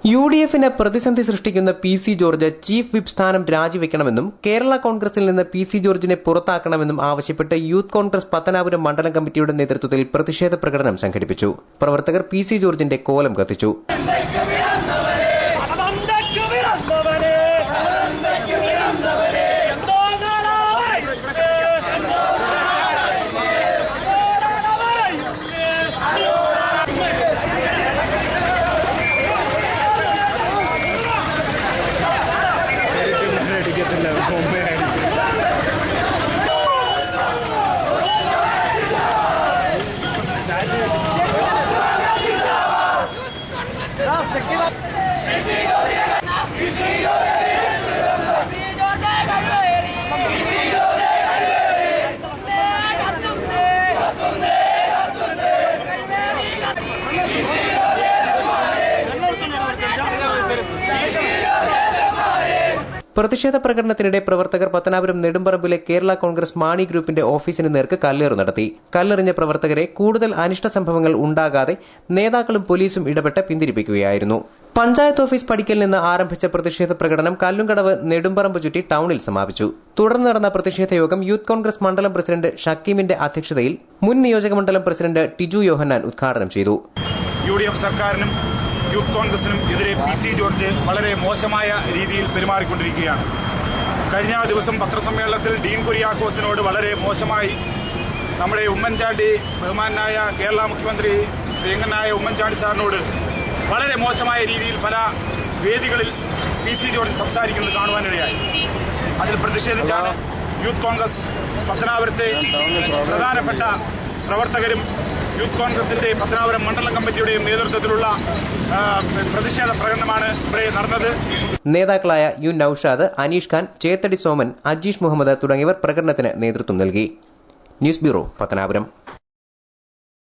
UDFിന് പ്രതിസന്ധി സൃഷ്ടിക്കുന്ന PC George chief whip സ്ഥാനം രാജിവെക്കണമെന്നും കേരള കോൺഗ്രസിൽ നിന്ന് PC ജോർജിനെ പുറത്താക്കണമെന്നും ആവശ്യപ്പെട്ട് യൂത്ത് കോൺഗ്രസ് പത്തനാപുരം മണ്ഡലം കമ്മിറ്റിയുടെ നേതൃത്വത്തിൽ പ്രതിഷേധ പ്രകടനം സംഘടിപ്പിച്ചു. പ്രവർത്തകർ PC ജോർജിന്റെ കോലം കത്തിച്ചു. പ്രതിഷേധ പ്രകടനത്തിനിടെ പ്രവർത്തകർ പത്തനാപുരം നെടുമ്പറമ്പിലെ കേരള കോൺഗ്രസ് മാണി ഗ്രൂപ്പിന്റെ ഓഫീസിന് നേർക്ക് കല്ലേറ് നടത്തി. കല്ലെറിഞ്ഞ പ്രവർത്തകരെ കൂടുതൽ അനിഷ്ട സംഭവങ്ങൾ ഉണ്ടാകാതെ നേതാക്കളും പോലീസും ഇടപെട്ട് പിന്തിരിപ്പിക്കുകയായിരുന്നു. പഞ്ചായത്ത് ഓഫീസ് പടിക്കൽ നിന്ന് ആരംഭിച്ച പ്രതിഷേധ പ്രകടനം കല്ലുംകടവ് നെടുമ്പറമ്പ് ചുറ്റി ടൌണിൽ സമാപിച്ചു. തുടർന്ന് നടന്ന പ്രതിഷേധ യോഗം യൂത്ത് കോൺഗ്രസ് മണ്ഡലം പ്രസിഡന്റ് ഷക്കീമിന്റെ അധ്യക്ഷതയിൽ മുൻ നിയോജകമണ്ഡലം പ്രസിഡന്റ് ടിജു യോഹന്നാൻ ഉദ്ഘാടനം ചെയ്തു. UDF സർക്കാരിനും യൂത്ത് കോൺഗ്രസിനും എതിരെ PC ജോർജ് വളരെ മോശമായ രീതിയിൽ പെരുമാറിക്കൊണ്ടിരിക്കുകയാണ്. കഴിഞ്ഞ ദിവസം പത്രസമ്മേളനത്തിൽ ഡീൻ കുര്യാക്കോസിനോട് വളരെ മോശമായി നമ്മുടെ ഉമ്മൻചാണ്ടി ബഹുമാനായ കേരള മുഖ്യമന്ത്രി പ്രിയങ്കനായ ഉമ്മൻചാണ്ടി സാറിനോട് വളരെ മോശമായ രീതിയിൽ പല വേദികളിൽ PC ജോർജ് സംസാരിക്കുന്നത് കാണുവാനിടയായി. അതിൽ പ്രതിഷേധിച്ചാണ് യൂത്ത് കോൺഗ്രസ് പത്തനാപുരത്തെ പ്രധാനപ്പെട്ട പ്രവർത്തകരും യൂത്ത് കോൺഗ്രസിന്റെ പത്തനാപുരം മണ്ഡലം കമ്മിറ്റിയുടെയും നേതൃത്വത്തിലുള്ള പ്രതിഷേധ പ്രകടനമാണ് ഇവിടെ നടന്നത്. നേതാക്കളായ യു നൌഷാദ്, അനീഷ് ഖാൻ, ചേത്തടി സോമൻ, അജീഷ് മുഹമ്മദ് തുടങ്ങിയവർ പ്രകടനത്തിന് നേതൃത്വം നൽകി. News bureau, Pathanapuram.